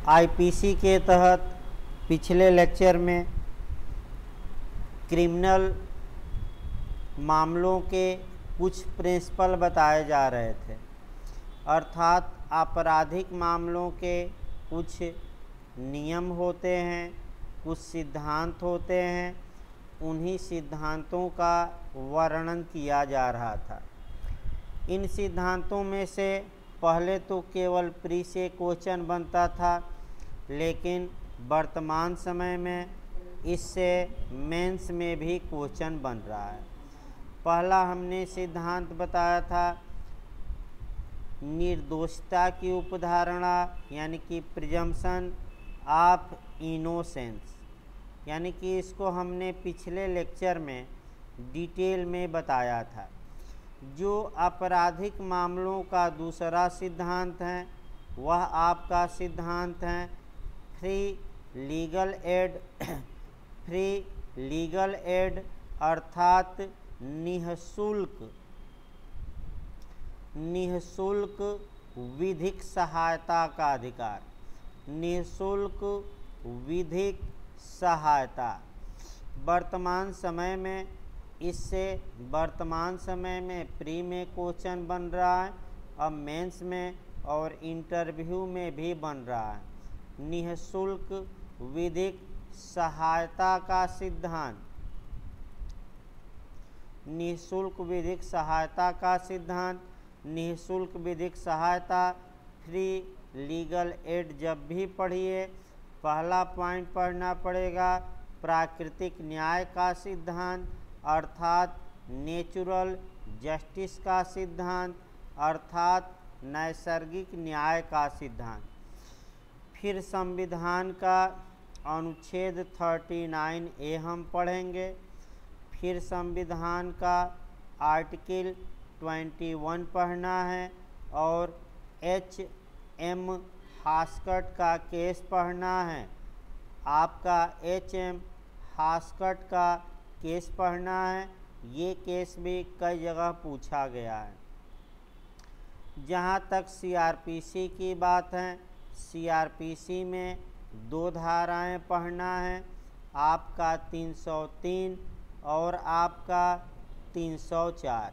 IPC के तहत पिछले लेक्चर में क्रिमिनल मामलों के कुछ प्रिंसिपल बताए जा रहे थे, अर्थात आपराधिक मामलों के कुछ नियम होते हैं, कुछ सिद्धांत होते हैं। उन्हीं सिद्धांतों का वर्णन किया जा रहा था। इन सिद्धांतों में से पहले तो केवल प्री से क्वेश्चन बनता था, लेकिन वर्तमान समय में इससे मेंस में भी क्वेश्चन बन रहा है। पहला हमने सिद्धांत बताया था निर्दोषता की उपधारणा, यानी कि प्रिजम्पशन ऑफ इनोसेंस, यानी कि इसको हमने पिछले लेक्चर में डिटेल में बताया था। जो आपराधिक मामलों का दूसरा सिद्धांत है वह आपका सिद्धांत है फ्री लीगल एड अर्थात निःशुल्क विधिक सहायता का अधिकार। निःशुल्क विधिक सहायता वर्तमान समय में प्री में क्वेश्चन बन रहा है, अब मेंस में और इंटरव्यू में भी बन रहा है। निःशुल्क विधिक सहायता का सिद्धांत, निःशुल्क विधिक सहायता का सिद्धांत, निःशुल्क विधिक सहायता फ्री लीगल एड जब भी पढ़िए पहला पॉइंट पढ़ना पड़ेगा प्राकृतिक न्याय का सिद्धांत अर्थात नेचुरल जस्टिस का सिद्धांत अर्थात नैसर्गिक न्याय का सिद्धांत। फिर संविधान का अनुच्छेद 39A हम पढ़ेंगे। फिर संविधान का आर्टिकल 21 पढ़ना है और H.M. हास्कट का केस पढ़ना है। आपका H.M. हास्कट का केस पढ़ना है। ये केस भी कई जगह पूछा गया है। जहाँ तक CRPC की बात है, CRPC में 2 धाराएं पढ़ना है, आपका 303 और आपका 304।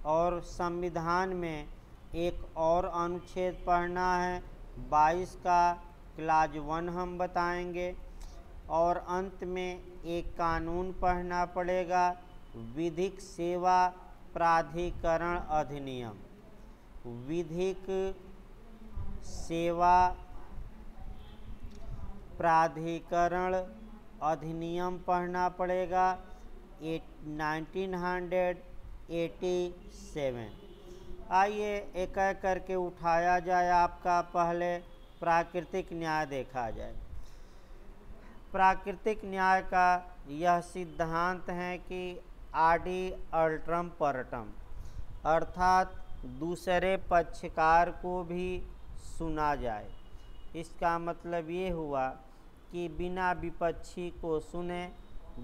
और संविधान में एक और अनुच्छेद पढ़ना है 22 का क्लाज 1 हम बताएंगे। और अंत में एक कानून पढ़ना पड़ेगा विधिक सेवा प्राधिकरण अधिनियम। विधिक सेवा प्राधिकरण अधिनियम पढ़ना पड़ेगा 1987। आइए एक एक करके उठाया जाए। आपका पहले प्राकृतिक न्याय देखा जाए। प्राकृतिक न्याय का यह सिद्धांत है कि आडि अल्ट्रम परटम अर्थात दूसरे पक्षकार को भी सुना जाए। इसका मतलब ये हुआ कि बिना विपक्षी को सुने,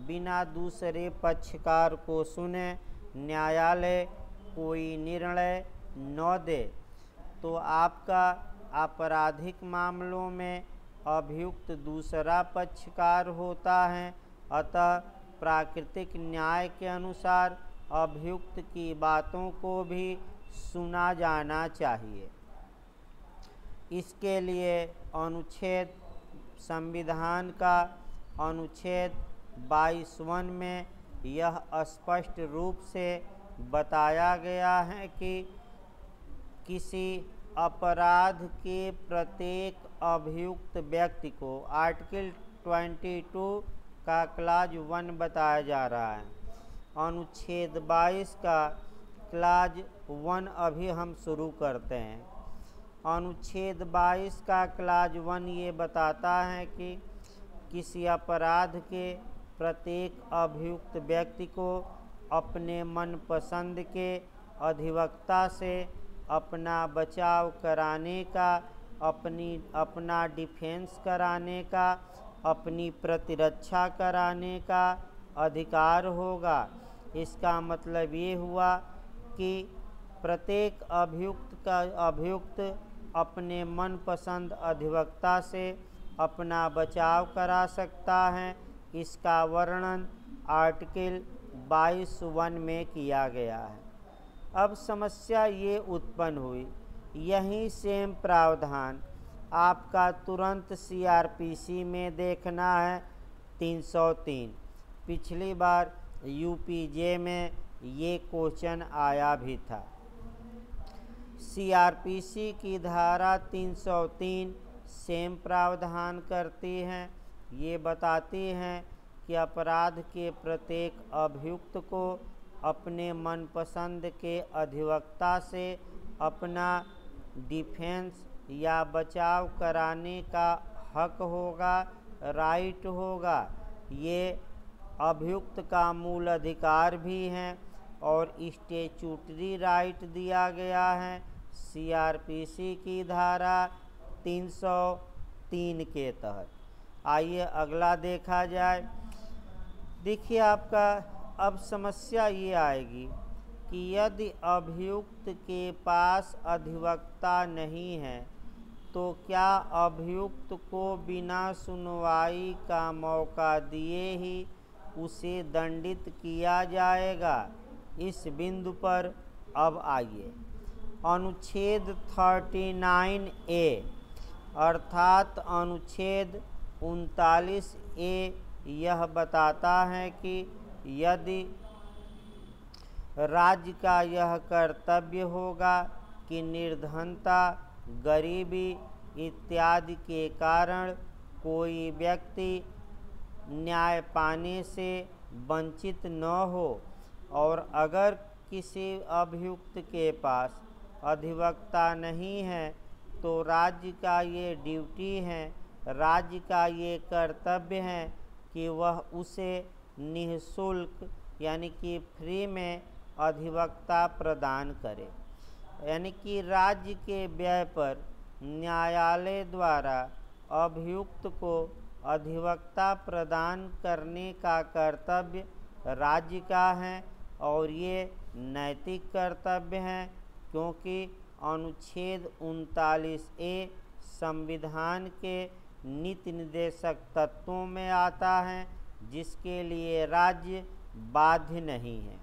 बिना दूसरे पक्षकार को सुने न्यायालय कोई निर्णय न दे तो आपका आपराधिक मामलों में अभियुक्त दूसरा पक्षकार होता है। अतः प्राकृतिक न्याय के अनुसार अभियुक्त की बातों को भी सुना जाना चाहिए। इसके लिए संविधान का अनुच्छेद 22 में यह स्पष्ट रूप से बताया गया है कि किसी अपराध के प्रत्येक अभियुक्त व्यक्ति को आर्टिकल 22 का क्लाज 1 बताया जा रहा है। अनुच्छेद 22 का क्लाज 1 अभी हम शुरू करते हैं। अनुच्छेद 22 का क्लाज 1 ये बताता है कि किसी अपराध के प्रत्येक अभियुक्त व्यक्ति को अपने मनपसंद के अधिवक्ता से अपना बचाव कराने का, अपना डिफेंस कराने का, अपनी प्रतिरक्षा कराने का अधिकार होगा। इसका मतलब ये हुआ कि प्रत्येक अभियुक्त अपने मनपसंद अधिवक्ता से अपना बचाव करा सकता है। इसका वर्णन आर्टिकल 22(1) में किया गया है। अब समस्या ये उत्पन्न हुई, यही सेम प्रावधान आपका तुरंत सीआरपीसी में देखना है 303। पिछली बार यूपीजे में ये क्वेश्चन आया भी था। सीआरपीसी की धारा 303 सेम प्रावधान करती हैं। ये बताती हैं कि अपराध के प्रत्येक अभियुक्त को अपने मनपसंद के अधिवक्ता से अपना डिफेंस या बचाव कराने का हक होगा, राइट होगा। ये अभियुक्त का मूल अधिकार भी हैं और स्टैट्यूटरी राइट दिया गया है सीआरपीसी की धारा 303 के तहत। आइए अगला देखा जाए। देखिए आपका अब समस्या ये आएगी कि यदि अभियुक्त के पास अधिवक्ता नहीं है तो क्या अभियुक्त को बिना सुनवाई का मौका दिए ही उसे दंडित किया जाएगा? इस बिंदु पर अब आइए। अनुच्छेद 39A अर्थात अनुच्छेद 39A यह बताता है कि यदि राज्य का यह कर्तव्य होगा कि निर्धनता, गरीबी इत्यादि के कारण कोई व्यक्ति न्याय पाने से वंचित न हो, और अगर किसी अभियुक्त के पास अधिवक्ता नहीं है तो राज्य का ये ड्यूटी है, राज्य का ये कर्तव्य है कि वह उसे निःशुल्क यानी कि फ्री में अधिवक्ता प्रदान करे। यानी कि राज्य के व्यय पर न्यायालय द्वारा अभियुक्त को अधिवक्ता प्रदान करने का कर्तव्य राज्य का है और ये नैतिक कर्तव्य है, क्योंकि अनुच्छेद 39A संविधान के नीति निर्देशक तत्वों में आता है, जिसके लिए राज्य बाध्य नहीं है।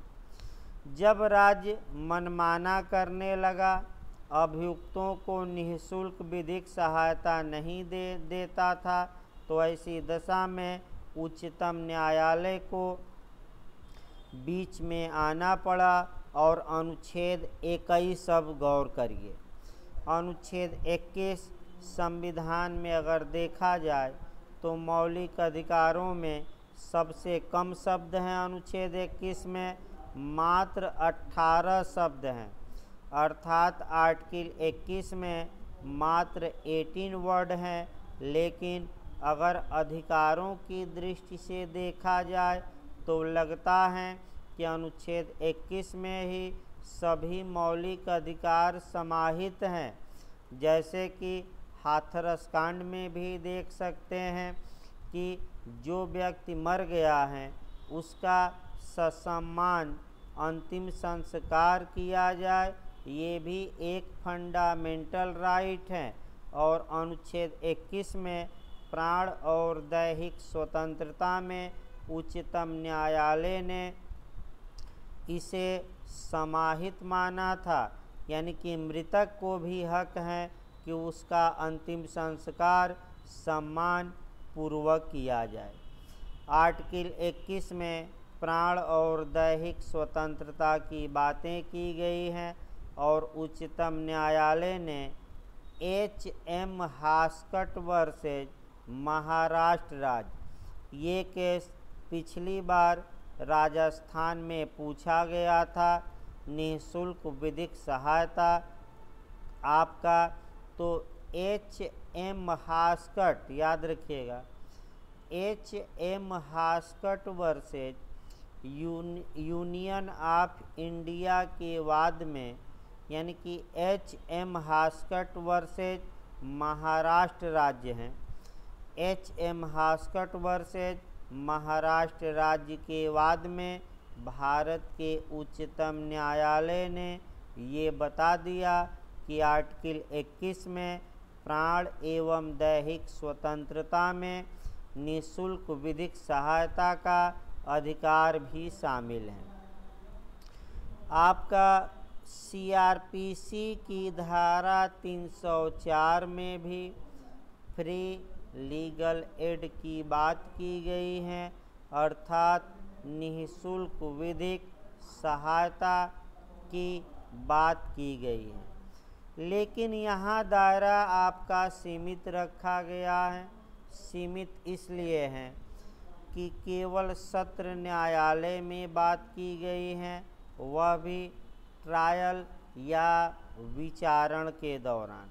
जब राज्य मनमाना करने लगा, अभियुक्तों को निःशुल्क विधिक सहायता नहीं देता था, तो ऐसी दशा में उच्चतम न्यायालय को बीच में आना पड़ा और अनुच्छेद 21 अब गौर करिए। अनुच्छेद 21 संविधान में अगर देखा जाए तो मौलिक अधिकारों में सबसे कम शब्द हैं। अनुच्छेद 21 में मात्र 18 शब्द हैं, अर्थात आर्टिकल 21 में मात्र 18 वर्ड हैं। लेकिन अगर अधिकारों की दृष्टि से देखा जाए तो लगता है कि अनुच्छेद 21 में ही सभी मौलिक अधिकार समाहित हैं। जैसे कि हाथरस कांड में भी देख सकते हैं कि जो व्यक्ति मर गया है उसका ससम्मान अंतिम संस्कार किया जाए, ये भी एक फंडामेंटल राइट है। और अनुच्छेद 21 में प्राण और दैहिक स्वतंत्रता में उच्चतम न्यायालय ने इसे समाहित माना था, यानी कि मृतक को भी हक है कि उसका अंतिम संस्कार सम्मान पूर्वक किया जाए। आर्टिकल 21 में प्राण और दैहिक स्वतंत्रता की बातें की गई हैं और उच्चतम न्यायालय ने H.M. हास्कट वर्सेज महाराष्ट्र राज्य, ये केस पिछली बार राजस्थान में पूछा गया था। निःशुल्क विधिक सहायता आपका तो H.M. हास्कट याद रखिएगा, H.M. Hoskot versus Union of India के वाद में, यानी कि H.M. हास्कट वर्सेज महाराष्ट्र राज्य हैं। H.M. हास्कट वर्सेज महाराष्ट्र राज्य के वाद में भारत के उच्चतम न्यायालय ने ये बता दिया कि आर्टिकल 21 में प्राण एवं दैहिक स्वतंत्रता में निःशुल्क विधिक सहायता का अधिकार भी शामिल है। आपका सीआरपीसी की धारा 304 में भी फ्री लीगल एड की बात की गई है, अर्थात निःशुल्क विधिक सहायता की बात की गई है। लेकिन यहाँ दायरा आपका सीमित रखा गया है। सीमित इसलिए है कि केवल सत्र न्यायालय में बात की गई है, वह भी ट्रायल या विचारण के दौरान,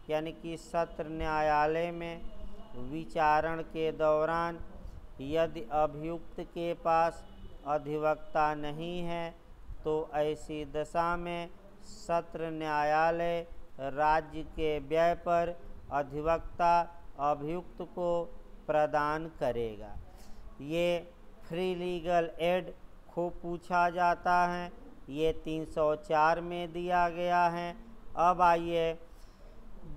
यानी कि सत्र न्यायालय में विचारण के दौरान यदि अभियुक्त के पास अधिवक्ता नहीं है तो ऐसी दशा में सत्र न्यायालय राज्य के व्यय पर अधिवक्ता अभियुक्त को प्रदान करेगा। ये फ्री लीगल एड खूब पूछा जाता है, ये 304 में दिया गया है। अब आइए,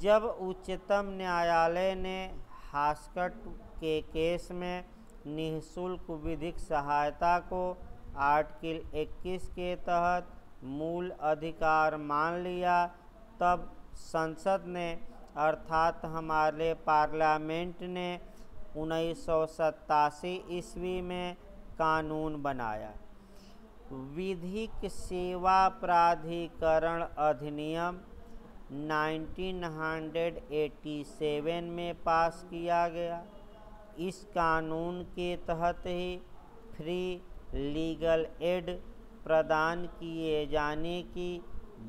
जब उच्चतम न्यायालय ने हास्कट के केस में निःशुल्क विधिक सहायता को आर्टिकल 21 के तहत मूल अधिकार मान लिया, तब संसद ने अर्थात हमारे पार्लियामेंट ने 1987 ईस्वी में कानून बनाया। विधिक सेवा प्राधिकरण अधिनियम 1987 में पास किया गया। इस कानून के तहत ही फ्री लीगल एड प्रदान किए जाने की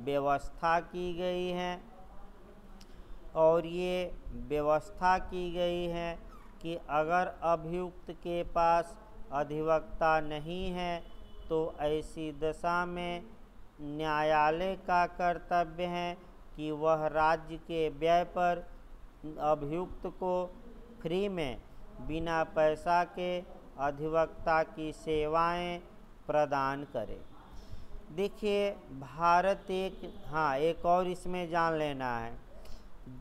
व्यवस्था की गई है, और ये व्यवस्था की गई है कि अगर अभियुक्त के पास अधिवक्ता नहीं है तो ऐसी दशा में न्यायालय का कर्तव्य है कि वह राज्य के व्यय पर अभियुक्त को फ्री में बिना पैसा के अधिवक्ता की सेवाएं प्रदान करे। देखिए, भारत एक और इसमें जान लेना है,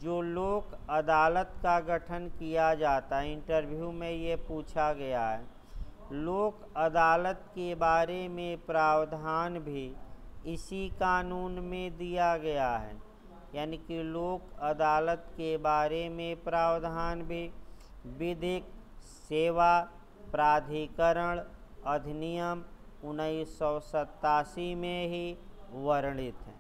जो लोक अदालत का गठन किया जाता है, इंटरव्यू में ये पूछा गया है, लोक अदालत के बारे में प्रावधान भी इसी कानून में दिया गया है। यानी कि लोक अदालत के बारे में प्रावधान भी विधिक सेवा प्राधिकरण अधिनियम 1987 में ही वर्णित है।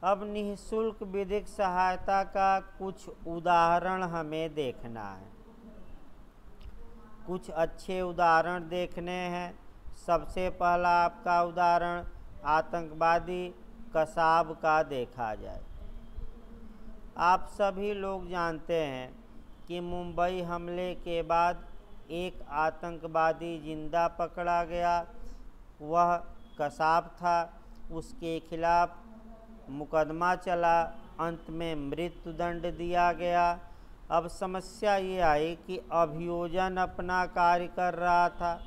अब निःशुल्क विधिक सहायता का कुछ उदाहरण हमें देखना है, कुछ अच्छे उदाहरण देखने हैं। सबसे पहला आपका उदाहरण आतंकवादी कसाब का देखा जाए। आप सभी लोग जानते हैं कि मुंबई हमले के बाद एक आतंकवादी जिंदा पकड़ा गया, वह कसाब था। उसके खिलाफ मुकदमा चला, अंत में मृत्युदंड दिया गया। अब समस्या ये आई कि अभियोजन अपना कार्य कर रहा था,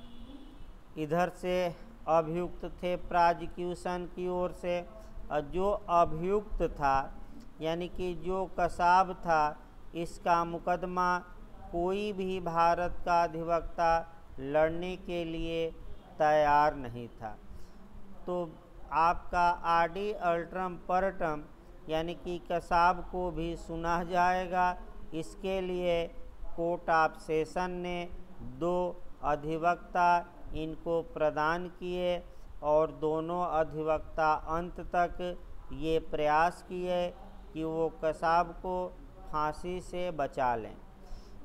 इधर से अभियुक्त थे प्रोसिक्यूशन की ओर से, और जो अभियुक्त था यानी कि जो कसाब था, इसका मुकदमा कोई भी भारत का अधिवक्ता लड़ने के लिए तैयार नहीं था। तो आपका आडी अल्ट्रम पर्टम यानी कि कसाब को भी सुना जाएगा। इसके लिए कोर्ट ऑफ सेशन ने 2 अधिवक्ता इनको प्रदान किए, और दोनों अधिवक्ता अंत तक ये प्रयास किए कि वो कसाब को फांसी से बचा लें।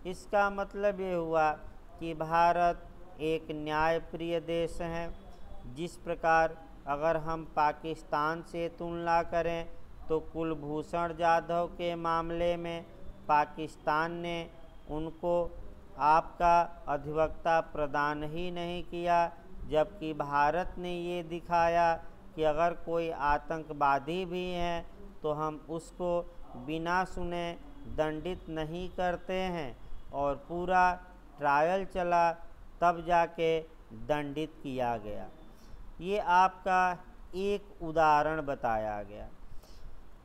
इसका मतलब ये हुआ कि भारत एक न्यायप्रिय देश है। जिस प्रकार अगर हम पाकिस्तान से तुलना करें तो कुलभूषण जाधव के मामले में पाकिस्तान ने उनको आपका अधिवक्ता प्रदान ही नहीं किया, जबकि भारत ने ये दिखाया कि अगर कोई आतंकवादी भी है तो हम उसको बिना सुने दंडित नहीं करते हैं, और पूरा ट्रायल चला तब जाके दंडित किया गया। ये आपका एक उदाहरण बताया गया।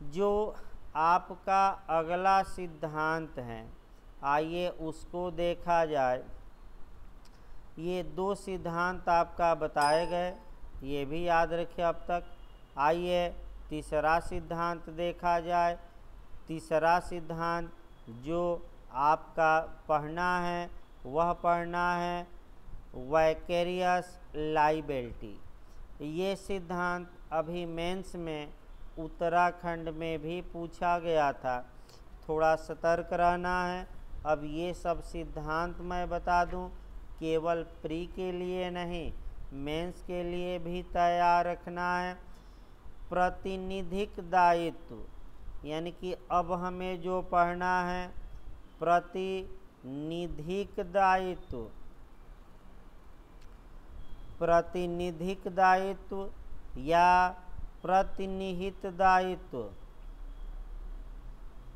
जो आपका अगला सिद्धांत है, आइए उसको देखा जाए। ये दो सिद्धांत आपका बताए गए, ये भी याद रखिए अब तक। आइए तीसरा सिद्धांत देखा जाए। तीसरा सिद्धांत जो आपका पढ़ना है वह पढ़ना है वाइकेरियस लायबिलिटी। ये सिद्धांत अभी मेंस में उत्तराखंड में भी पूछा गया था, थोड़ा सतर्क रहना है। अब ये सब सिद्धांत मैं बता दूं, केवल प्री के लिए नहीं, मेंस के लिए भी तैयार रखना है। प्रतिनिधिक दायित्व, यानी कि अब हमें जो पढ़ना है प्रतिनिधिक दायित्व। प्रतिनिधिक दायित्व या प्रतिनिहित दायित्व।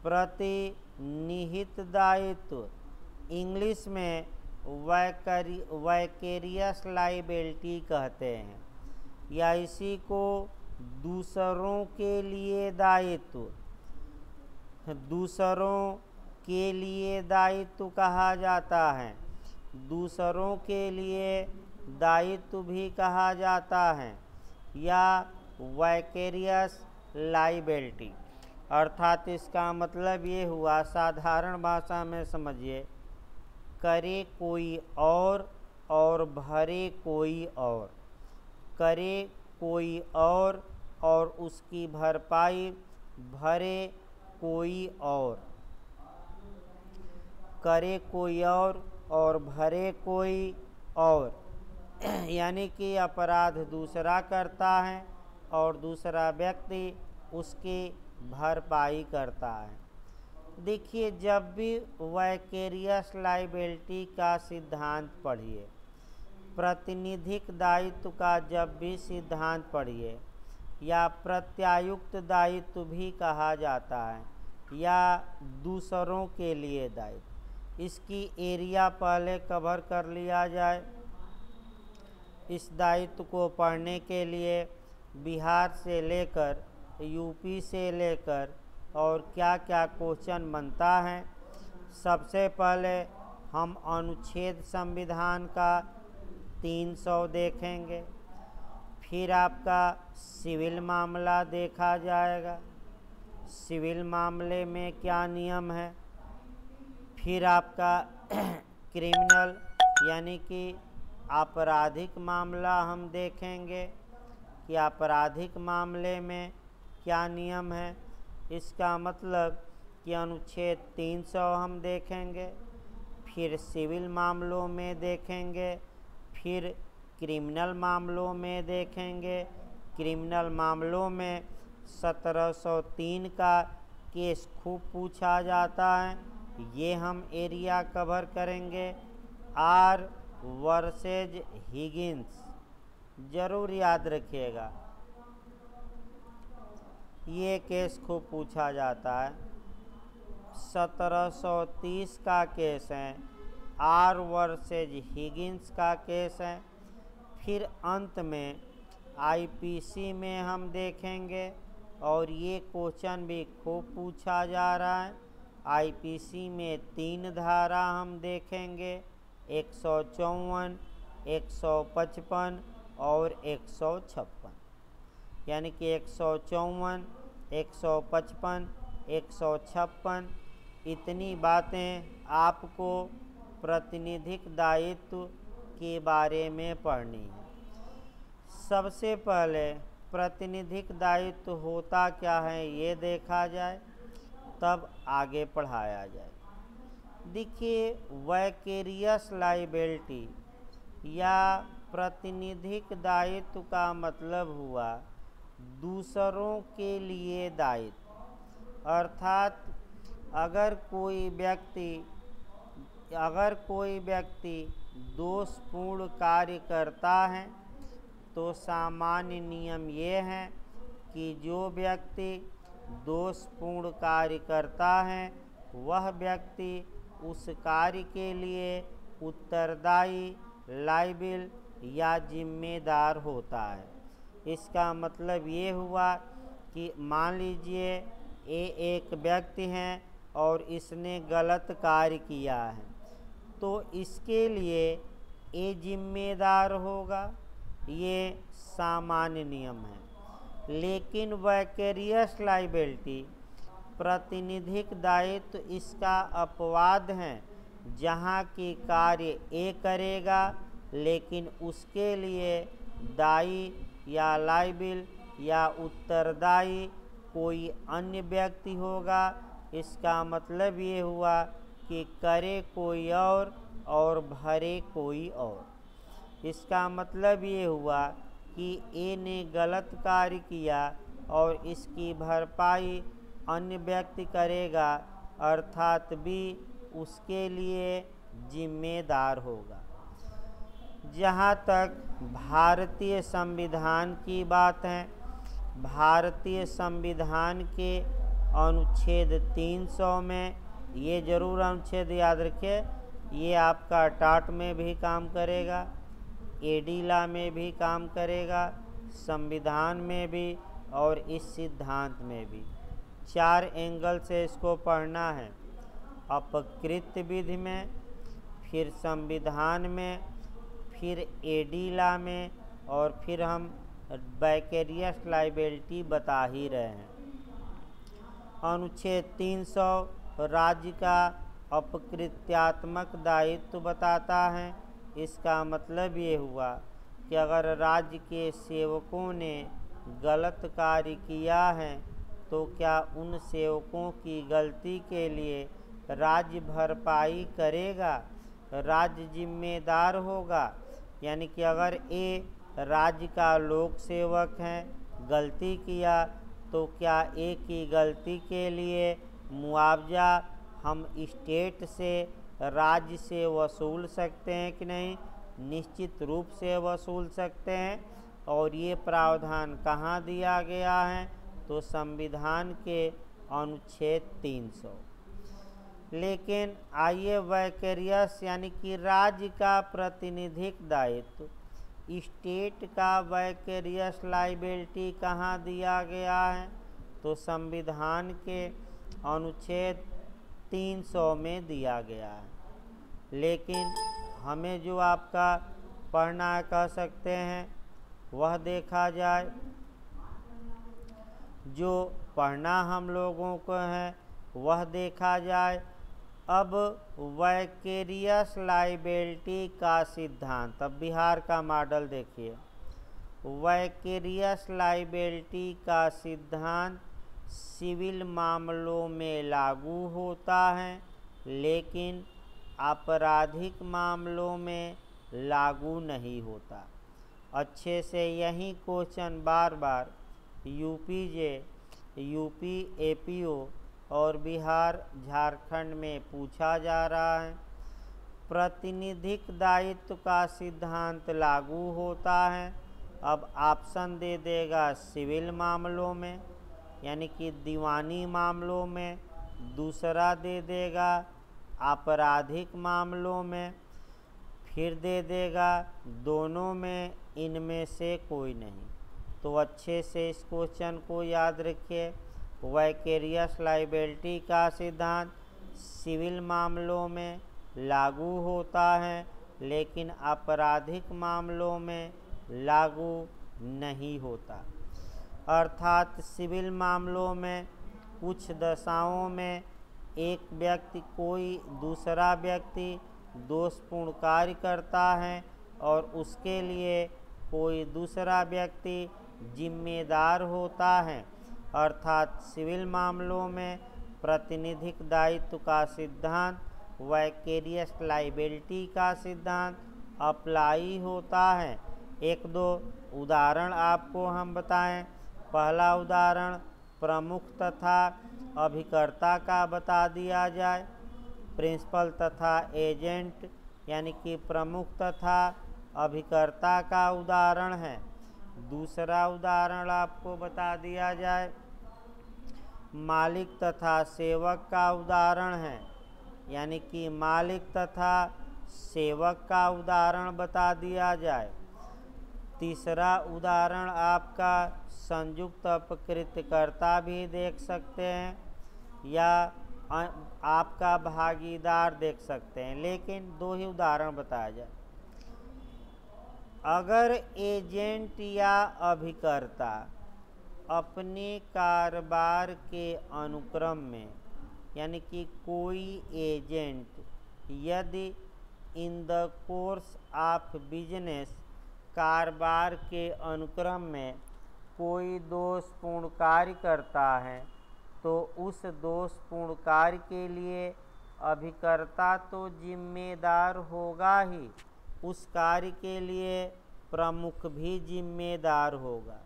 प्रतिनिहित दायित्व इंग्लिश में वाइकेरियस लायबिलिटी कहते हैं, या इसी को दूसरों के लिए दायित्व, दूसरों के लिए दायित्व कहा जाता है। दूसरों के लिए दायित्व भी कहा जाता है, या वाइकेरियस लायबिलिटी। अर्थात इसका मतलब ये हुआ, साधारण भाषा में समझिए, करे कोई और भरे कोई और। करे कोई और उसकी भरपाई भरे कोई और। करे कोई और भरे कोई और, यानी कि अपराध दूसरा करता है और दूसरा व्यक्ति उसकी भरपाई करता है। देखिए, जब भी वाइकेरियस लायबिलिटी का सिद्धांत पढ़िए, प्रतिनिधिक दायित्व का जब भी सिद्धांत पढ़िए, या प्रत्यायुक्त दायित्व भी कहा जाता है, या दूसरों के लिए दायित्व, इसकी एरिया पहले कवर कर लिया जाए। इस दायित्व को पढ़ने के लिए बिहार से लेकर यूपी से लेकर और क्या क्या क्वेश्चन बनता है। सबसे पहले हम अनुच्छेद संविधान का 300 देखेंगे, फिर आपका सिविल मामला देखा जाएगा, सिविल मामले में क्या नियम है, फिर आपका क्रिमिनल यानी कि आपराधिक मामला हम देखेंगे कि आपराधिक मामले में क्या नियम है। इसका मतलब कि अनुच्छेद 300 हम देखेंगे, फिर सिविल मामलों में देखेंगे, फिर क्रिमिनल मामलों में देखेंगे। क्रिमिनल मामलों में 1703 का केस खूब पूछा जाता है, ये हम एरिया कवर करेंगे। आर वर्सेज हिगिंस ज़रूर याद रखिएगा, ये केस खूब पूछा जाता है। 1730 का केस है, आर वर्सेज हिगिंस का केस है। फिर अंत में आईपीसी में हम देखेंगे, और ये क्वेश्चन भी खूब पूछा जा रहा है। आईपीसी में 3 धारा हम देखेंगे, 154, 155 और 156, यानी कि 154, 155, 156 इतनी बातें आपको प्रतिनिधिक दायित्व के बारे में पढ़नी है। सबसे पहले प्रतिनिधिक दायित्व होता क्या है ये देखा जाए, तब आगे पढ़ाया जाए। देखिए, वाइकेरियस लायबिलिटी या प्रतिनिधिक दायित्व का मतलब हुआ दूसरों के लिए दायित्व। अर्थात अगर कोई व्यक्ति दोषपूर्ण कार्य करता है, तो सामान्य नियम ये है कि जो व्यक्ति दोषपूर्ण कार्य करता है वह व्यक्ति उस कार्य के लिए उत्तरदायी, लायबिल या जिम्मेदार होता है। इसका मतलब ये हुआ कि मान लीजिए ये एक व्यक्ति हैं और इसने गलत कार्य किया है, तो इसके लिए ये जिम्मेदार होगा, ये सामान्य नियम है। लेकिन वैकेरियस लाइबिलिटी प्रतिनिधिक दायित्व इसका अपवाद है, जहाँ की कार्य ए करेगा लेकिन उसके लिए दायी या लाइबिल या उत्तरदायी कोई अन्य व्यक्ति होगा। इसका मतलब ये हुआ कि करे कोई और भरे कोई और। इसका मतलब ये हुआ कि ए ने गलत कार्य किया और इसकी भरपाई अन्य व्यक्ति करेगा, अर्थात बी उसके लिए जिम्मेदार होगा। जहाँ तक भारतीय संविधान की बात है, भारतीय संविधान के अनुच्छेद 300 में, ये जरूर अनुच्छेद याद रखिए, ये आपका टाट में भी काम करेगा, एडीला में भी काम करेगा, संविधान में भी और इस सिद्धांत में भी। 4 एंगल से इसको पढ़ना है, अपकृत विधि में, फिर संविधान में, फिर एडीला में, और फिर हम वैकेरियस लाइबिलिटी बता ही रहे हैं। अनुच्छेद 300 राज्य का अपकृत्यात्मक दायित्व बताता है। इसका मतलब ये हुआ कि अगर राज्य के सेवकों ने गलत कार्य किया है तो क्या उन सेवकों की गलती के लिए राज्य भरपाई करेगा, राज्य जिम्मेदार होगा। यानी कि अगर ए राज्य का लोक सेवक है, गलती किया, तो क्या ए की गलती के लिए मुआवजा हम स्टेट से, राज्य से वसूल सकते हैं कि नहीं? निश्चित रूप से वसूल सकते हैं। और ये प्रावधान कहाँ दिया गया है? तो संविधान के अनुच्छेद 300। लेकिन आइए वैकेरियस यानी कि राज्य का प्रतिनिधिक दायित्व, स्टेट का वैकेरियस लाइबिलिटी कहाँ दिया गया है? तो संविधान के अनुच्छेद 300 में दिया गया है। लेकिन हमें जो आपका पढ़ना कह सकते हैं वह देखा जाए। जो पढ़ना हम लोगों को है वह देखा जाए। अब वैकेरियस लाइबिलिटी का सिद्धांत, अब बिहार का मॉडल देखिए। वैकेरियस लाइबिलिटी का सिद्धांत सिविल मामलों में लागू होता है, लेकिन आपराधिक मामलों में लागू नहीं होता। अच्छे से यही क्वेश्चन बार बार यूपीजे, यूपी एपीओ और बिहार झारखंड में पूछा जा रहा है। प्रतिनिधिक दायित्व का सिद्धांत लागू होता है। अब ऑप्शन दे देगा सिविल मामलों में यानी कि दीवानी मामलों में, दूसरा दे देगा आपराधिक मामलों में, फिर दे देगा दोनों में, इनमें से कोई नहीं। तो अच्छे से इस क्वेश्चन को याद रखिए। वैकेरियस लाइबिलिटी का सिद्धांत सिविल मामलों में लागू होता है, लेकिन आपराधिक मामलों में लागू नहीं होता। अर्थात सिविल मामलों में कुछ दशाओं में एक व्यक्ति कोई दूसरा व्यक्ति दोषपूर्ण कार्य करता है और उसके लिए कोई दूसरा व्यक्ति जिम्मेदार होता है। अर्थात सिविल मामलों में प्रतिनिधिक दायित्व का सिद्धांत, वैकेरियस लाइबिलिटी का सिद्धांत अप्लाई होता है। एक दो उदाहरण आपको हम बताएं। पहला उदाहरण प्रमुख तथा अभिकर्ता का बता दिया जाए। प्रिंसिपल तथा एजेंट यानी कि प्रमुख तथा अभिकर्ता का उदाहरण है। दूसरा उदाहरण आपको बता दिया जाए, मालिक तथा सेवक का उदाहरण है, यानी कि मालिक तथा सेवक का उदाहरण बता दिया जाए। तीसरा उदाहरण आपका संयुक्त अपकृतकर्ता भी देख सकते हैं या आपका भागीदार देख सकते हैं, लेकिन दो ही उदाहरण बताया जाए। अगर एजेंट या अभिकर्ता अपने कारोबार के अनुक्रम में, यानी कि कोई एजेंट यदि in the course of business कारोबार के अनुक्रम में कोई दोषपूर्ण कार्य करता है, तो उस दोषपूर्ण कार्य के लिए अभिकर्ता तो जिम्मेदार होगा ही, उस कार्य के लिए प्रमुख भी जिम्मेदार होगा।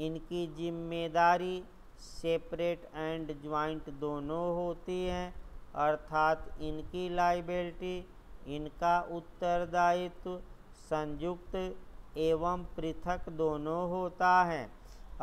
इनकी जिम्मेदारी सेपरेट एंड ज्वाइंट दोनों होती हैं, अर्थात इनकी लायबिलिटी, इनका उत्तरदायित्व संयुक्त एवं पृथक दोनों होता है,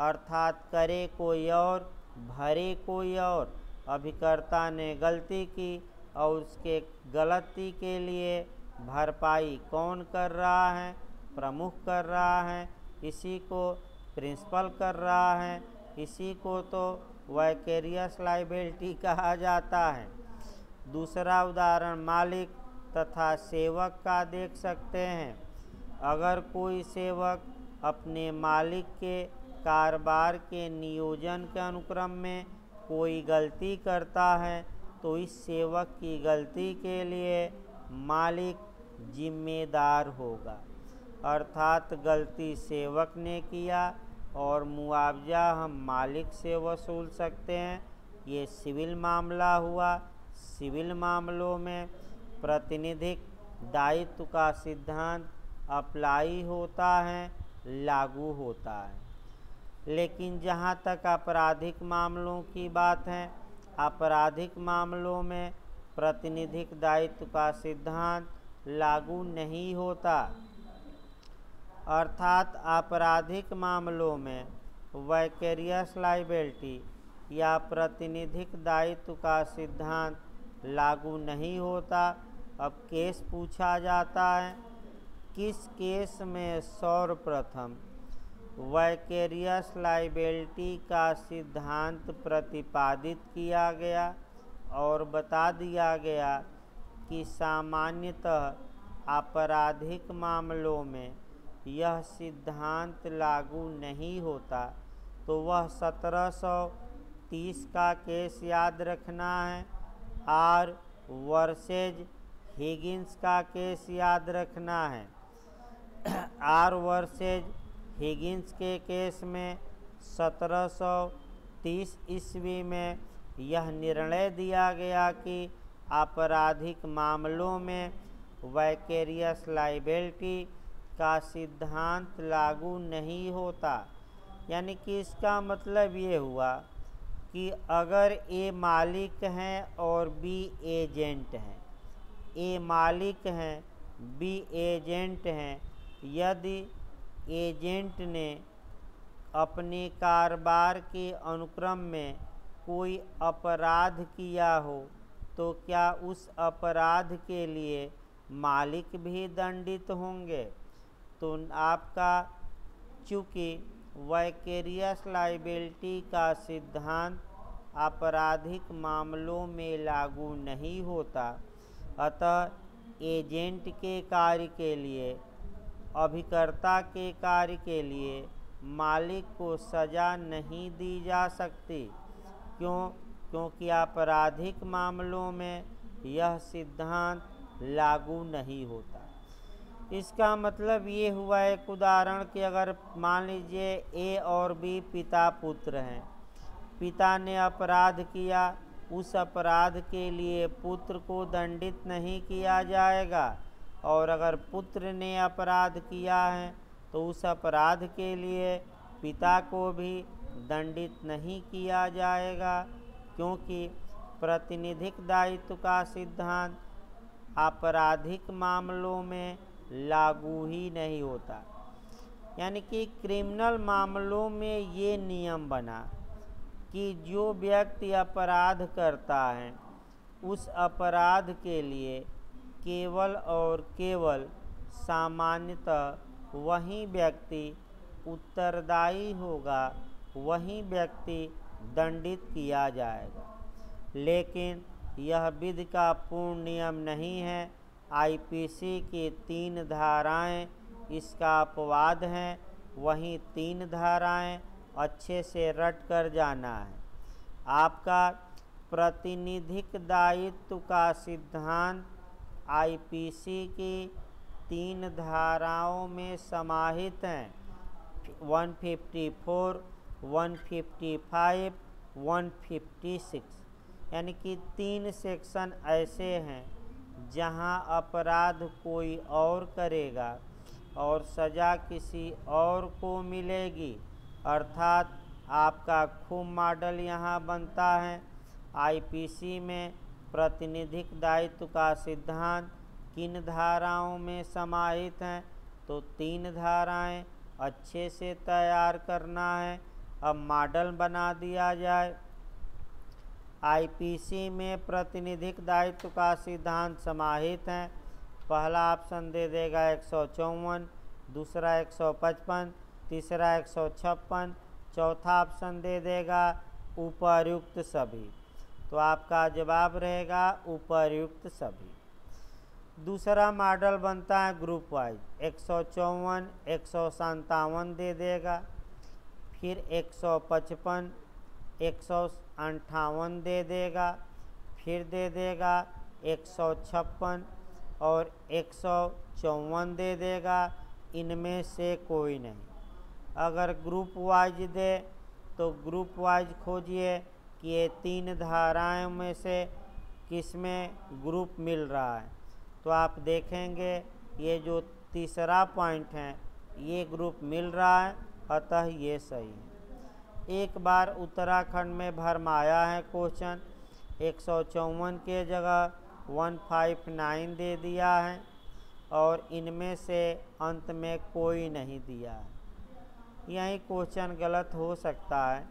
अर्थात करे कोई और भरे कोई और। अभिकर्ता ने गलती की और उसके गलती के लिए भरपाई कौन कर रहा है? प्रमुख कर रहा है, इसी को प्रिंसिपल कर रहा है, इसी को तो वाइकेरियस लायबिलिटी कहा जाता है। दूसरा उदाहरण मालिक तथा सेवक का देख सकते हैं। अगर कोई सेवक अपने मालिक के कारोबार के नियोजन के अनुक्रम में कोई गलती करता है, तो इस सेवक की गलती के लिए मालिक जिम्मेदार होगा, अर्थात गलती सेवक ने किया और मुआवजा हम मालिक से वसूल सकते हैं। ये सिविल मामला हुआ। सिविल मामलों में प्रतिनिधिक दायित्व का सिद्धांत अप्लाई होता है, लागू होता है। लेकिन जहाँ तक आपराधिक मामलों की बात है, आपराधिक मामलों में प्रतिनिधिक दायित्व का सिद्धांत लागू नहीं होता, अर्थात आपराधिक मामलों में वाइकेरियस लायबिलिटी या प्रतिनिधिक दायित्व का सिद्धांत लागू नहीं होता। अब केस पूछा जाता है, किस केस में सर्वप्रथम वाइकेरियस लायबिलिटी का सिद्धांत प्रतिपादित किया गया और बता दिया गया कि सामान्यतः आपराधिक मामलों में यह सिद्धांत लागू नहीं होता। तो वह 1730 का केस याद रखना है। आर वर्सेज हिगिंस का केस याद रखना है। आर वर्सेज हिगिंस के केस में 1730 ईस्वी में यह निर्णय दिया गया कि आपराधिक मामलों में वाइकेरियस लायबिलिटी का सिद्धांत लागू नहीं होता। यानी कि इसका मतलब ये हुआ कि अगर ए मालिक हैं और बी एजेंट हैं, ए मालिक हैं, बी एजेंट हैं, यदि एजेंट ने अपने कारोबार के अनुक्रम में कोई अपराध किया हो, तो क्या उस अपराध के लिए मालिक भी दंडित होंगे? तो आपका चूँकि वाइकेरियस लायबिलिटी का सिद्धांत आपराधिक मामलों में लागू नहीं होता, अतः एजेंट के कार्य के लिए, अभिकर्ता के कार्य के लिए मालिक को सज़ा नहीं दी जा सकती। क्यों? क्योंकि आपराधिक मामलों में यह सिद्धांत लागू नहीं होता। इसका मतलब ये हुआ, एक उदाहरण कि अगर मान लीजिए ए और बी पिता पुत्र हैं, पिता ने अपराध किया, उस अपराध के लिए पुत्र को दंडित नहीं किया जाएगा, और अगर पुत्र ने अपराध किया है तो उस अपराध के लिए पिता को भी दंडित नहीं किया जाएगा, क्योंकि प्रतिनिधिक दायित्व का सिद्धांत आपराधिक मामलों में लागू ही नहीं होता। यानी कि क्रिमिनल मामलों में ये नियम बना कि जो व्यक्ति अपराध करता है, उस अपराध के लिए केवल और केवल सामान्यतः वही व्यक्ति उत्तरदायी होगा, वही व्यक्ति दंडित किया जाएगा। लेकिन यह विधि का पूर्ण नियम नहीं है। आईपीसी की 3 धाराएं इसका अपवाद हैं। वहीं 3 धाराएं अच्छे से रट कर जाना है। आपका प्रतिनिधिक दायित्व का सिद्धांत आईपीसी की 3 धाराओं में समाहित हैं। 154, 155, 156, यानी कि 3 सेक्शन ऐसे हैं जहां अपराध कोई और करेगा और सज़ा किसी और को मिलेगी। अर्थात आपका खूब मॉडल यहाँ बनता है। आईपीसी में प्रतिनिधिक दायित्व का सिद्धांत किन धाराओं में समाहित हैं? तो 3 धाराएं अच्छे से तैयार करना है। अब मॉडल बना दिया जाए। आईपीसी में प्रतिनिधिक दायित्व का सिद्धांत समाहित है। पहला ऑप्शन दे देगा 154, दूसरा 155, तीसरा 156, चौथा ऑप्शन दे देगा उपर्युक्त सभी। तो आपका जवाब रहेगा उपर्युक्त सभी। दूसरा मॉडल बनता है ग्रुप वाइज। 154, 157 दे देगा, फिर 155, 158 दे देगा, फिर दे देगा 156 और 154 दे देगा। इनमें से कोई नहीं। अगर ग्रुप वाइज दे तो ग्रुप वाइज खोजिए कि ये 3 धाराएं में से किसमें ग्रुप मिल रहा है। तो आप देखेंगे ये जो तीसरा पॉइंट है ये ग्रुप मिल रहा है, अतः ये सही है। एक बार उत्तराखंड में भरमाया है क्वेश्चन। 154 के जगह 159 दे दिया है और इनमें से अंत में कोई नहीं दिया है। यही क्वेश्चन गलत हो सकता है।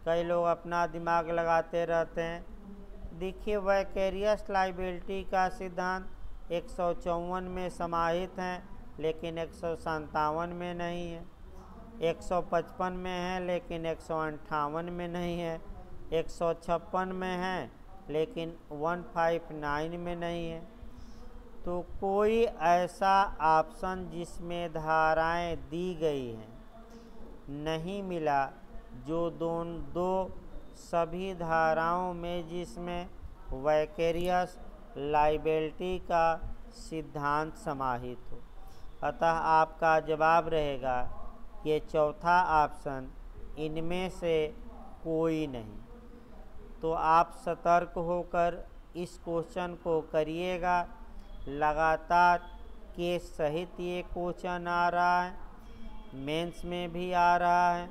कई लोग अपना दिमाग लगाते रहते हैं। देखिए, वैकेरियस लायबिलिटी का सिद्धांत 154 में समाहित है लेकिन 157 में नहीं है। 155 में है लेकिन 158 में नहीं है। 156 में है लेकिन 159 में नहीं है। तो कोई ऐसा ऑप्शन जिसमें धाराएं दी गई हैं नहीं मिला, जो दो सभी धाराओं में जिसमें वैकेरियस लायबिलिटी का सिद्धांत समाहित हो। अतः आपका जवाब रहेगा ये चौथा ऑप्शन, इनमें से कोई नहीं। तो आप सतर्क होकर इस क्वेश्चन को करिएगा। लगातार केस सहित ये क्वेश्चन आ रहा है, मेंस में भी आ रहा है।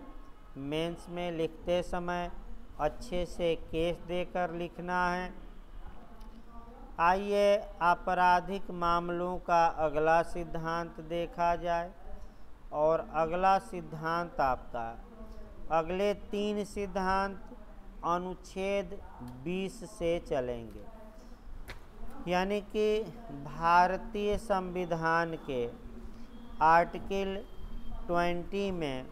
मेंस में लिखते समय अच्छे से केस देकर लिखना है। आइए आपराधिक मामलों का अगला सिद्धांत देखा जाए। और अगला सिद्धांत आपका, अगले 3 सिद्धांत अनुच्छेद 20 से चलेंगे। यानी कि भारतीय संविधान के आर्टिकल 20 में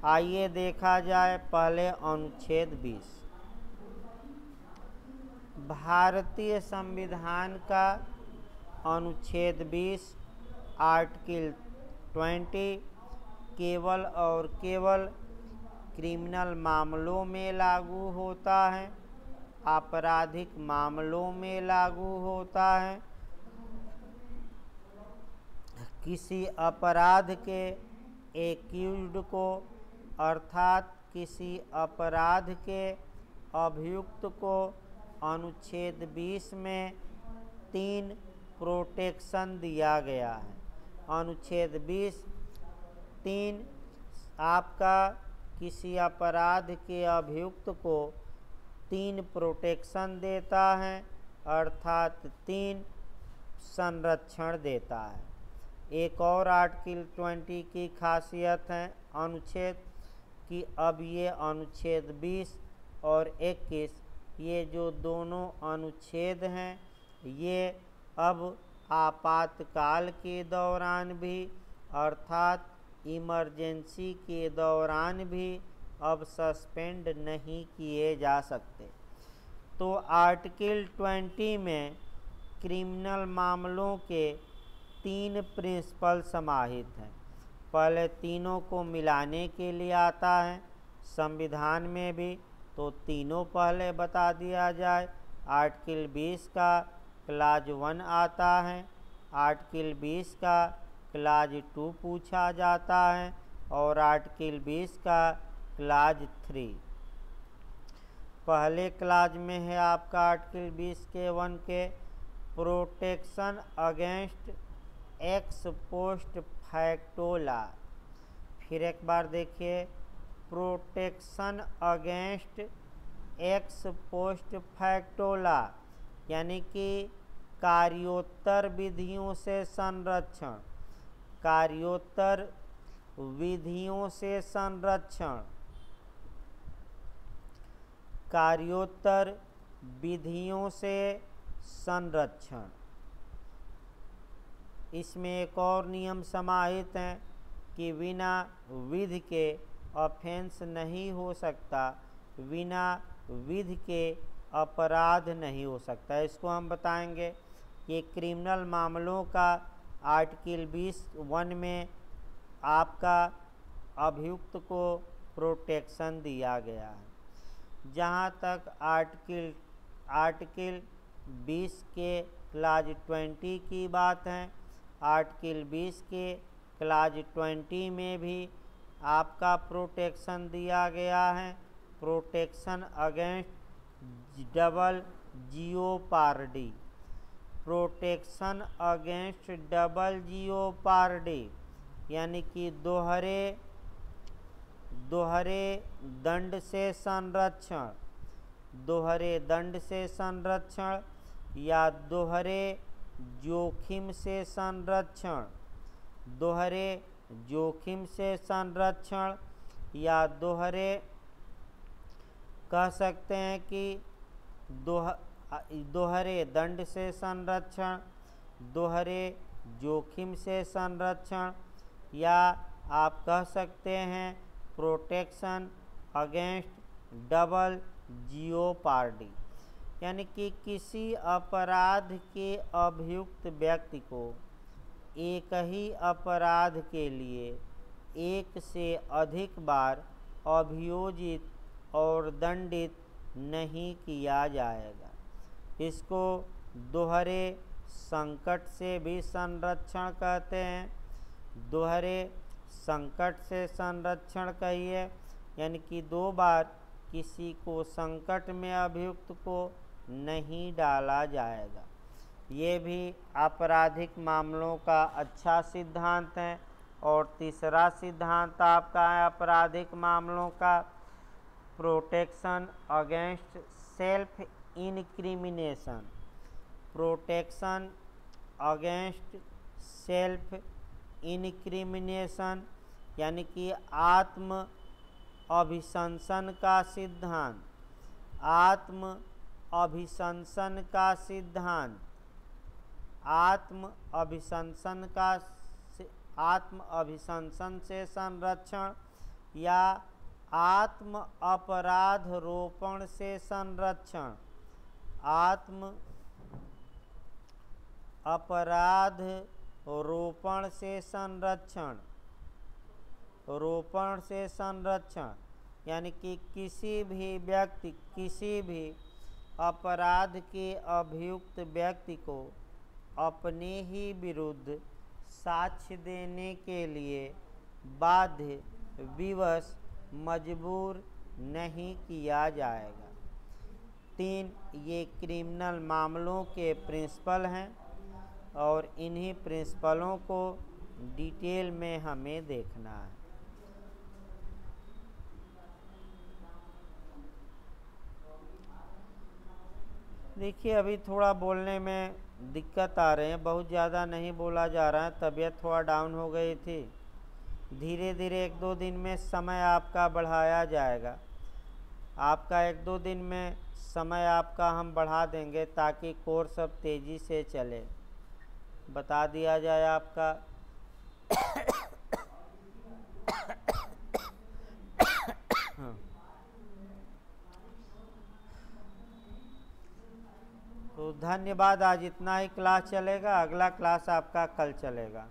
आइए देखा जाए पहले अनुच्छेद 20। भारतीय संविधान का अनुच्छेद 20 आर्टिकल 20 केवल और केवल क्रिमिनल मामलों में लागू होता है, आपराधिक मामलों में लागू होता है। किसी अपराध के एक्यूज्ड को अर्थात किसी अपराध के अभियुक्त को अनुच्छेद 20 में 3 प्रोटेक्शन दिया गया है। अनुच्छेद 20 3 आपका किसी अपराध के अभियुक्त को 3 प्रोटेक्शन देता है, अर्थात 3 संरक्षण देता है। एक और आर्टिकल 20 की खासियत है अनुच्छेद कि अब ये अनुच्छेद 20 और 21 ये जो दोनों अनुच्छेद हैं ये अब आपातकाल के दौरान भी अर्थात इमरजेंसी के दौरान भी अब सस्पेंड नहीं किए जा सकते। तो आर्टिकल 20 में क्रिमिनल मामलों के 3 प्रिंसिपल समाहित हैं। पहले तीनों को मिलाने के लिए आता है संविधान में भी, तो तीनों पहले बता दिया जाए। आर्टिकल 20 का क्लाज 1 आता है, आर्टिकल 20 का क्लाज 2 पूछा जाता है और आर्टिकल 20 का क्लाज 3। पहले क्लाज में है आपका आर्टिकल 20 के 1 के protection against x post facto law. फिर एक बार देखिए, protection against x post facto law यानी कि कार्योत्तर विधियों से संरक्षण, कार्योत्तर विधियों से संरक्षण, कार्योत्तर विधियों से संरक्षण। इसमें एक और नियम समाहित हैं कि बिना विधि के ऑफेंस नहीं हो सकता, बिना विधि के अपराध नहीं हो सकता। इसको हम बताएंगे कि क्रिमिनल मामलों का आर्टिकल 20(1) में आपका अभियुक्त को प्रोटेक्शन दिया गया है। जहाँ तक आर्टिकल 20 के क्लाज 20 की बात है, आर्टिकल 20 के क्लाज 20 में भी आपका प्रोटेक्शन दिया गया है, protection against double jeopardy, protection against double jeopardy यानी कि दोहरे दंड से संरक्षण, दोहरे दंड से संरक्षण या दोहरे जोखिम से संरक्षण, दोहरे जोखिम से संरक्षण या दोहरे कह सकते हैं कि दोहरे दंड से संरक्षण, दोहरे जोखिम से संरक्षण या आप कह सकते हैं प्रोटेक्शन अगेंस्ट डबल जियोपार्डी यानी कि किसी अपराध के अभियुक्त व्यक्ति को एक ही अपराध के लिए एक से अधिक बार अभियोजित और दंडित नहीं किया जाएगा। इसको दोहरे संकट से भी संरक्षण कहते हैं। दोहरे संकट से संरक्षण कहिए यानी कि 2 बार किसी को संकट में अभियुक्त को नहीं डाला जाएगा। ये भी आपराधिक मामलों का अच्छा सिद्धांत है। और तीसरा सिद्धांत आपका है आपराधिक मामलों का protection against self incrimination, protection against self incrimination यानी कि आत्म अभिशंसन का सिद्धांत, आत्म अभिशंसन का सिद्धांत, आत्म अभिशंसन से संरक्षण या आत्म अपराध रोपण से संरक्षण, आत्म अपराध रोपण से संरक्षण, रोपण से संरक्षण यानी कि किसी भी व्यक्ति किसी भी अपराध के अभियुक्त व्यक्ति को अपने ही विरुद्ध साक्ष्य देने के लिए बाध्य विवश मजबूर नहीं किया जाएगा। 3 ये क्रिमिनल मामलों के प्रिंसिपल हैं और इन्हीं प्रिंसिपलों को डिटेल में हमें देखना है। देखिए अभी थोड़ा बोलने में दिक्कत आ रहे हैं, बहुत ज़्यादा नहीं बोला जा रहा है, तबीयत थोड़ा डाउन हो गई थी। धीरे धीरे 1-2 दिन में समय आपका बढ़ाया जाएगा। आपका 1-2 दिन में समय आपका हम बढ़ा देंगे ताकि कोर्स अब तेज़ी से चले। बता दिया जाए आपका तो धन्यवाद। आज इतना ही क्लास चलेगा, अगला क्लास आपका कल चलेगा।